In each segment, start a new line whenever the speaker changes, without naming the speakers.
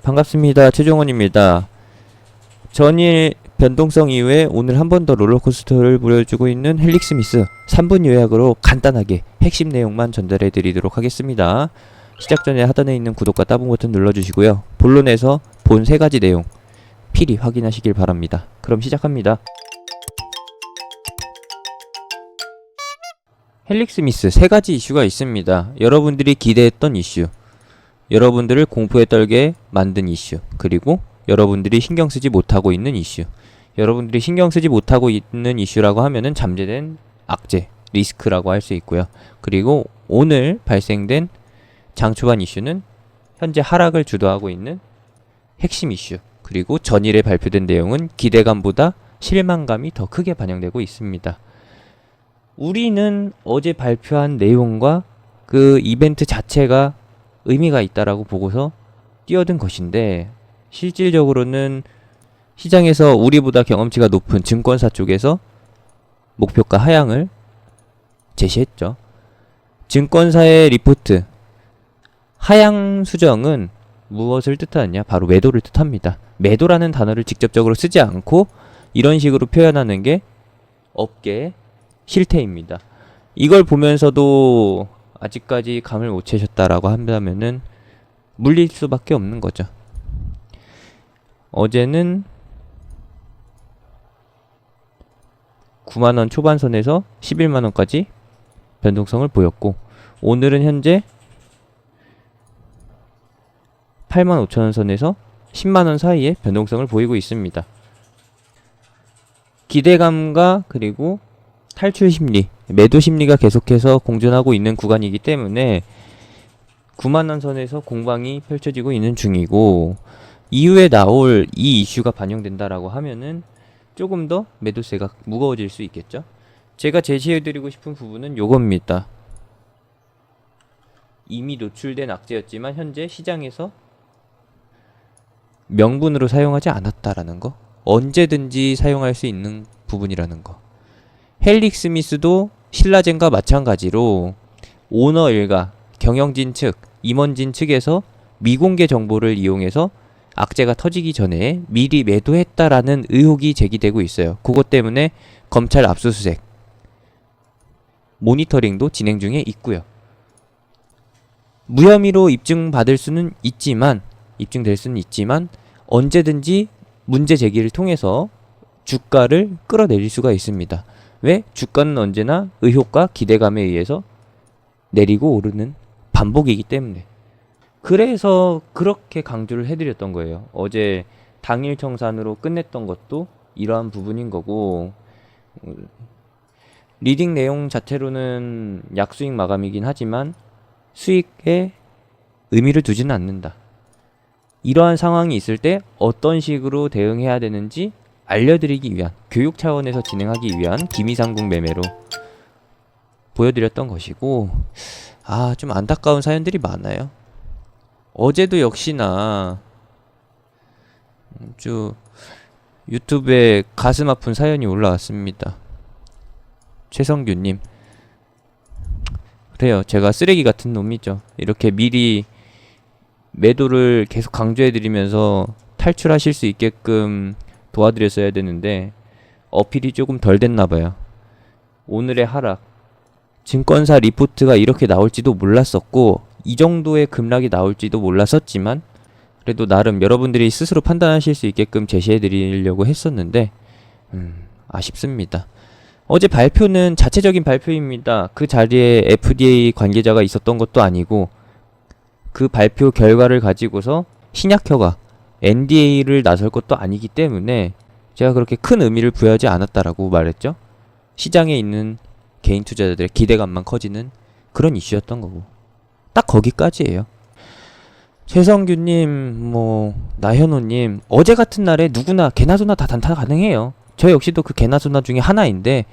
반갑습니다. 최종원입니다. 전일 변동성 이후에 오늘 한 번 더 롤러코스터를 보여주고 있는 헬릭스 미스 3분 요약으로 간단하게 핵심 내용만 전달해 드리도록 하겠습니다. 시작 전에 하단에 있는 구독과 따봉 버튼 눌러주시고요. 본론에서 본 3가지 내용 필히 확인하시길 바랍니다. 그럼 시작합니다. 헬릭스 미스 3가지 이슈가 있습니다. 여러분들이 기대했던 이슈, 여러분들을 공포에 떨게 만든 이슈, 그리고 여러분들이 신경 쓰지 못하고 있는 이슈. 여러분들이 신경 쓰지 못하고 있는 이슈라고 하면은 잠재된 악재, 리스크라고 할 수 있고요. 그리고 오늘 발생된 장초반 이슈는 현재 하락을 주도하고 있는 핵심 이슈. 그리고 전일에 발표된 내용은 기대감보다 실망감이 더 크게 반영되고 있습니다. 우리는 어제 발표한 내용과 그 이벤트 자체가 의미가 있다라고 보고서 뛰어든 것인데, 실질적으로는 시장에서 우리보다 경험치가 높은 증권사 쪽에서 목표가 하향을 제시했죠. 증권사의 리포트, 하향 수정은 무엇을 뜻하느냐? 바로 매도를 뜻합니다. 매도라는 단어를 직접적으로 쓰지 않고 이런 식으로 표현하는 게 업계의 실태입니다. 이걸 보면서도 아직까지 감을 못 채셨다라고 한다면은 물릴 수밖에 없는 거죠. 어제는 9만원 초반선에서 11만원까지 변동성을 보였고, 오늘은 현재 85,000원 선에서 10만원 사이에 변동성을 보이고 있습니다. 기대감과 그리고 탈출 심리, 매도 심리가 계속해서 공존하고 있는 구간이기 때문에 9만원 선에서 공방이 펼쳐지고 있는 중이고, 이후에 나올 이 이슈가 반영된다라고 하면은 조금 더 매도세가 무거워질 수 있겠죠. 제가 제시해드리고 싶은 부분은 요겁니다. 이미 노출된 악재였지만 현재 시장에서 명분으로 사용하지 않았다라는 거, 언제든지 사용할 수 있는 부분이라는 거. 헬릭스 미스도 신라젠과 마찬가지로 오너 일가, 경영진 측, 임원진 측에서 미공개 정보를 이용해서 악재가 터지기 전에 미리 매도했다라는 의혹이 제기되고 있어요. 그것 때문에 검찰 압수수색, 모니터링도 진행 중에 있고요. 무혐의로 입증될 수는 있지만 언제든지 문제 제기를 통해서 주가를 끌어내릴 수가 있습니다. 왜? 주가는 언제나 의혹과 기대감에 의해서 내리고 오르는 반복이기 때문에. 그래서 그렇게 강조를 해드렸던 거예요. 어제 당일 청산으로 끝냈던 것도 이러한 부분인 거고, 리딩 내용 자체로는 약수익 마감이긴 하지만 수익에 의미를 두지는 않는다. 이러한 상황이 있을 때 어떤 식으로 대응해야 되는지 알려드리기 위한, 교육 차원에서 진행하기 위한 기미상궁 매매로 보여드렸던 것이고, 좀 안타까운 사연들이 많아요. 어제도 역시나 유튜브에 가슴 아픈 사연이 올라왔습니다. 최성규님, 그래요, 제가 쓰레기 같은 놈이죠. 이렇게 미리 매도를 계속 강조해드리면서 탈출하실 수 있게끔 도와드렸어야 되는데 어필이 조금 덜 됐나봐요. 오늘의 하락, 증권사 리포트가 이렇게 나올지도 몰랐었고 이 정도의 급락이 나올지도 몰랐었지만 그래도 나름 여러분들이 스스로 판단하실 수 있게끔 제시해드리려고 했었는데 아쉽습니다. 어제 발표는 자체적인 발표입니다. 그 자리에 FDA 관계자가 있었던 것도 아니고 그 발표 결과를 가지고서 신약효가 NDA를 나설 것도 아니기 때문에 제가 그렇게 큰 의미를 부여하지 않았다라고 말했죠. 시장에 있는 개인 투자자들의 기대감만 커지는 그런 이슈였던 거고, 딱 거기까지예요. 최성규님, 나현호님, 어제 같은 날에 누구나 개나 소나 다 단타 가능해요. 저 역시도 그 개나 소나 중에 하나인데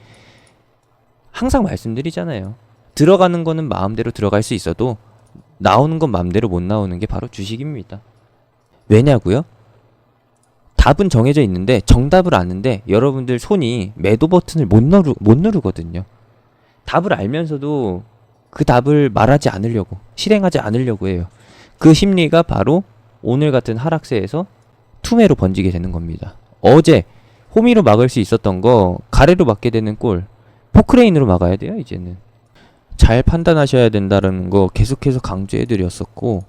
항상 말씀드리잖아요. 들어가는 거는 마음대로 들어갈 수 있어도 나오는 건 마음대로 못 나오는 게 바로 주식입니다. 왜냐고요? 답은 정해져 있는데 정답을 아는데 여러분들 손이 매도 버튼을 못 누르거든요. 답을 알면서도 그 답을 말하지 않으려고, 실행하지 않으려고 해요. 그 심리가 바로 오늘 같은 하락세에서 투매로 번지게 되는 겁니다. 어제 호미로 막을 수 있었던 거 가래로 막게 되는 꼴 포크레인으로 막아야 돼요. 이제는 잘 판단하셔야 된다는 거 계속해서 강조해 드렸었고,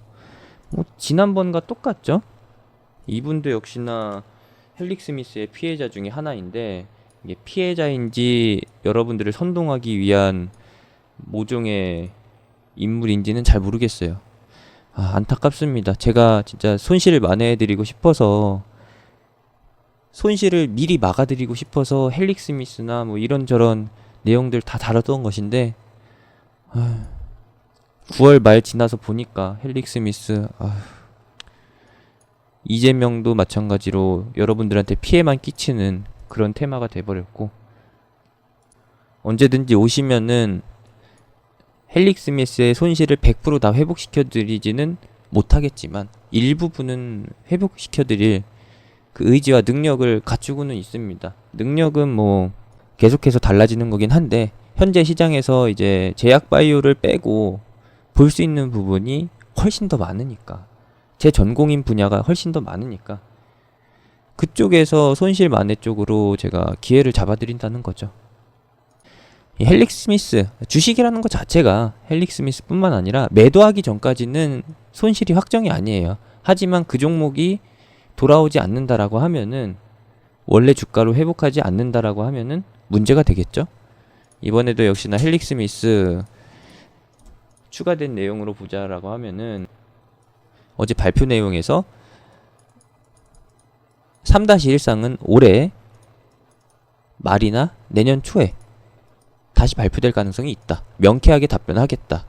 뭐 지난번과 똑같죠. 이분도 역시나 헬릭 스미스의 피해자 중에 하나인데, 이게 피해자인지 여러분들을 선동하기 위한 모종의 인물인지는 잘 모르겠어요. 안타깝습니다. 제가 진짜 손실을 만회해드리고 싶어서, 손실을 미리 막아드리고 싶어서 헬릭 스미스나 뭐 이런저런 내용들 다 다뤘던 것인데, 9월 말 지나서 보니까 헬릭 스미스, 이재명도 마찬가지로 여러분들한테 피해만 끼치는 그런 테마가 돼버렸고, 언제든지 오시면은 헬릭 스미스의 손실을 100% 다 회복시켜드리지는 못하겠지만 일부분은 회복시켜드릴 그 의지와 능력을 갖추고는 있습니다. 능력은 뭐 계속해서 달라지는 거긴 한데, 현재 시장에서 이제 제약 바이오를 빼고 볼 수 있는 부분이 훨씬 더 많으니까, 제 전공인 분야가 훨씬 더 많으니까 그쪽에서 손실 만회 쪽으로 제가 기회를 잡아드린다는 거죠. 이 헬릭 스미스 주식이라는 것 자체가 헬릭 스미스 뿐만 아니라 매도하기 전까지는 손실이 확정이 아니에요. 하지만 그 종목이 돌아오지 않는다라고 하면은, 원래 주가로 회복하지 않는다라고 하면은 문제가 되겠죠. 이번에도 역시나 헬릭 스미스 추가된 내용으로 보자라고 하면은, 어제 발표 내용에서 3-1상은 올해 말이나 내년 초에 다시 발표될 가능성이 있다. 명쾌하게 답변하겠다.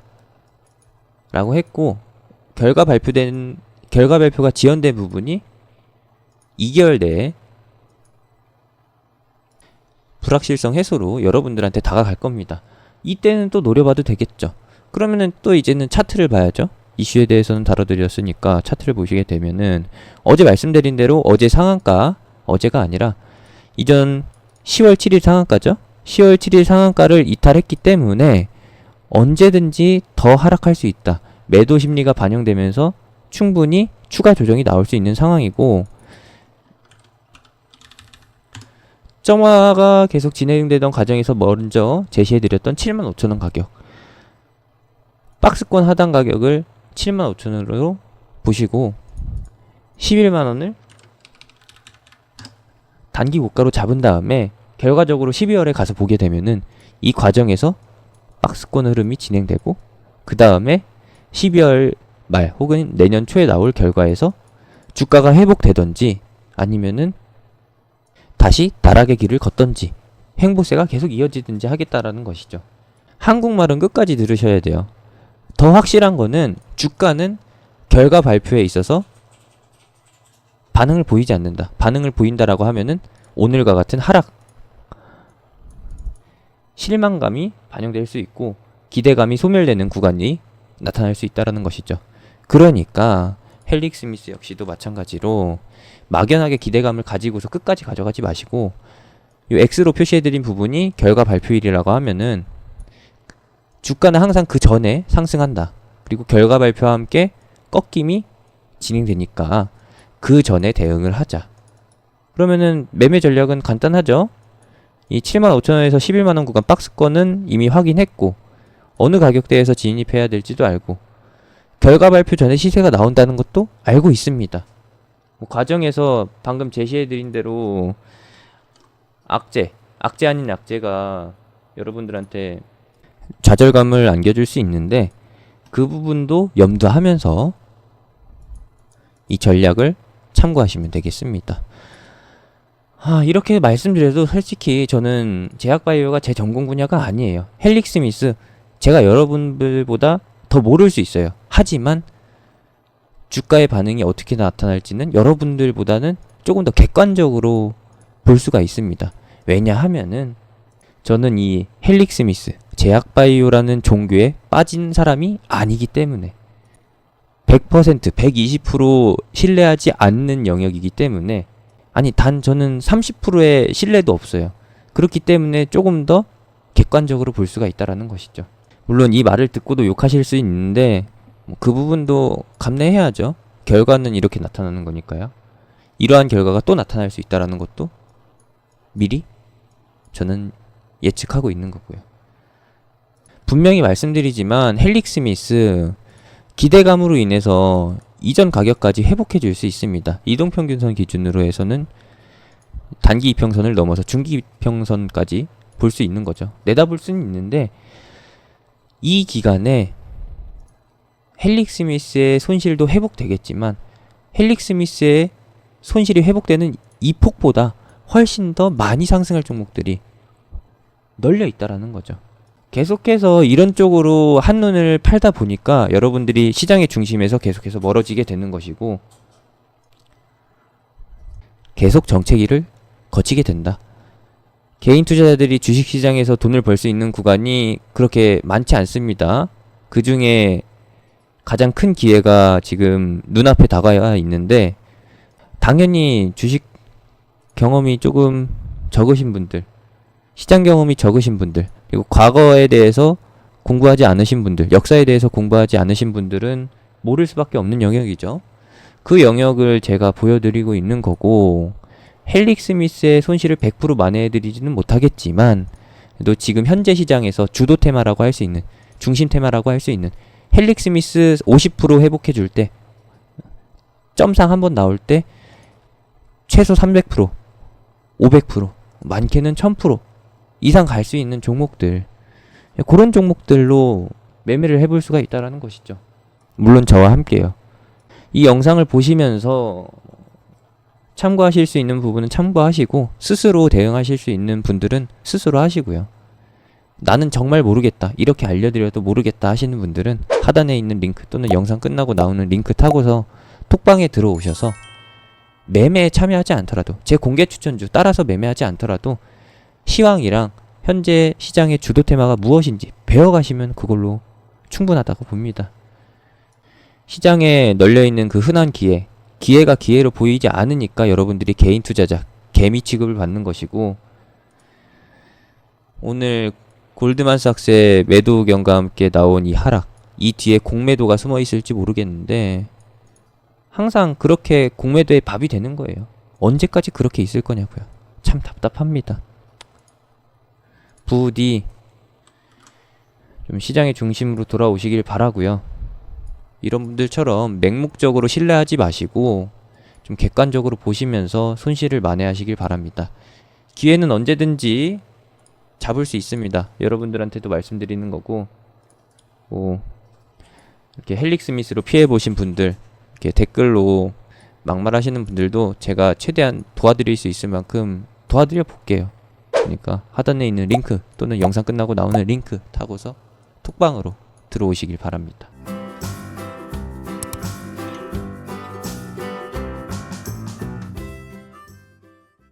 라고 했고, 결과 발표가 지연된 부분이 2개월 내에 불확실성 해소로 여러분들한테 다가갈 겁니다. 이때는 또 노려봐도 되겠죠. 그러면은 또 이제는 차트를 봐야죠. 이슈에 대해서는 다뤄드렸으니까 차트를 보시게 되면은, 어제 말씀드린 대로 어제 상한가, 어제가 아니라 이전 10월 7일 상한가죠. 10월 7일 상한가를 이탈했기 때문에 언제든지 더 하락할 수 있다. 매도 심리가 반영되면서 충분히 추가 조정이 나올 수 있는 상황이고, 점화가 계속 진행되던 과정에서 먼저 제시해드렸던 75,000원 가격, 박스권 하단 가격을 75,000원으로 보시고 11만원을 단기 고가로 잡은 다음에 결과적으로 12월에 가서 보게 되면은 이 과정에서 박스권 흐름이 진행되고, 그 다음에 12월 말 혹은 내년 초에 나올 결과에서 주가가 회복되던지 아니면은 다시 나락의 길을 걷던지 횡보세가 계속 이어지든지 하겠다라는 것이죠. 한국말은 끝까지 들으셔야 돼요. 더 확실한 거는 주가는 결과 발표에 있어서 반응을 보이지 않는다. 반응을 보인다라고 하면은 오늘과 같은 하락, 실망감이 반영될 수 있고 기대감이 소멸되는 구간이 나타날 수 있다라는 것이죠. 그러니까 헬릭 스미스 역시도 마찬가지로 막연하게 기대감을 가지고서 끝까지 가져가지 마시고, 이 X로 표시해드린 부분이 결과 발표일이라고 하면은 주가는 항상 그 전에 상승한다. 그리고 결과 발표와 함께 꺾임이 진행되니까 그 전에 대응을 하자. 그러면은 매매 전략은 간단하죠. 이 75,000원에서 11만원 구간 박스권은 이미 확인했고, 어느 가격대에서 진입해야 될지도 알고, 결과 발표 전에 시세가 나온다는 것도 알고 있습니다. 뭐 과정에서 방금 제시해드린 대로 악재 아닌 악재가 여러분들한테 좌절감을 안겨줄 수 있는데, 그 부분도 염두하면서 이 전략을 참고하시면 되겠습니다. 이렇게 말씀드려도 솔직히 저는 제약바이오가 제 전공 분야가 아니에요. 헬릭 스미스 제가 여러분들보다 더 모를 수 있어요. 하지만 주가의 반응이 어떻게 나타날지는 여러분들보다는 조금 더 객관적으로 볼 수가 있습니다. 왜냐하면은 저는 이 헬릭 스미스 제약바이오라는 종교에 빠진 사람이 아니기 때문에 100%, 120% 신뢰하지 않는 영역이기 때문에, 아니 단 저는 30%의 신뢰도 없어요. 그렇기 때문에 조금 더 객관적으로 볼 수가 있다라는 것이죠. 물론 이 말을 듣고도 욕하실 수 있는데 그 부분도 감내해야죠. 결과는 이렇게 나타나는 거니까요. 이러한 결과가 또 나타날 수 있다라는 것도 미리 저는 예측하고 있는 거고요. 분명히 말씀드리지만 헬릭 스미스 기대감으로 인해서 이전 가격까지 회복해 줄 수 있습니다. 이동평균선 기준으로 해서는 단기 이평선을 넘어서 중기 이평선까지 볼 수 있는 거죠. 내다볼 수는 있는데 이 기간에 헬릭 스미스의 손실도 회복되겠지만 헬릭 스미스의 손실이 회복되는 이 폭보다 훨씬 더 많이 상승할 종목들이 널려 있다라는 거죠. 계속해서 이런 쪽으로 한눈을 팔다 보니까 여러분들이 시장의 중심에서 계속해서 멀어지게 되는 것이고 계속 정체기를 거치게 된다. 개인 투자자들이 주식시장에서 돈을 벌 수 있는 구간이 그렇게 많지 않습니다. 그 중에 가장 큰 기회가 지금 눈앞에 다가와 있는데 당연히 주식 경험이 조금 적으신 분들, 시장 경험이 적으신 분들, 그리고 과거에 대해서 공부하지 않으신 분들, 역사에 대해서 공부하지 않으신 분들은 모를 수밖에 없는 영역이죠. 그 영역을 제가 보여드리고 있는 거고 헬릭 스미스의 손실을 100% 만회해드리지는 못하겠지만 또 지금 현재 시장에서 주도 테마라고 할 수 있는, 중심 테마라고 할 수 있는 헬릭 스미스 50% 회복해줄 때, 점상 한번 나올 때 최소 300%, 500%, 많게는 1000% 이상 갈 수 있는 종목들, 그런 종목들로 매매를 해볼 수가 있다라는 것이죠. 물론 저와 함께요. 이 영상을 보시면서 참고하실 수 있는 부분은 참고하시고 스스로 대응하실 수 있는 분들은 스스로 하시고요. 나는 정말 모르겠다, 이렇게 알려드려도 모르겠다 하시는 분들은 하단에 있는 링크 또는 영상 끝나고 나오는 링크 타고서 톡방에 들어오셔서 매매에 참여하지 않더라도, 제 공개 추천주 따라서 매매하지 않더라도 시황이랑 현재 시장의 주도 테마가 무엇인지 배워가시면 그걸로 충분하다고 봅니다. 시장에 널려있는 그 흔한 기회가 기회로 보이지 않으니까 여러분들이 개인 투자자, 개미 취급을 받는 것이고, 오늘 골드만삭스의 매도 의견과 함께 나온 이 하락, 이 뒤에 공매도가 숨어 있을지 모르겠는데 항상 그렇게 공매도의 밥이 되는 거예요. 언제까지 그렇게 있을 거냐고요. 참 답답합니다. 부디 좀 시장의 중심으로 돌아오시길 바라고요. 이런 분들처럼 맹목적으로 신뢰하지 마시고 좀 객관적으로 보시면서 손실을 만회하시길 바랍니다. 기회는 언제든지 잡을 수 있습니다. 여러분들한테도 말씀드리는 거고, 이렇게 헬릭 스미스로 피해보신 분들, 이렇게 댓글로 막말하시는 분들도 제가 최대한 도와드릴 수 있을 만큼 도와드려 볼게요. 그러니까 하단에 있는 링크 또는 영상 끝나고 나오는 링크 타고서 톡방으로 들어오시길 바랍니다.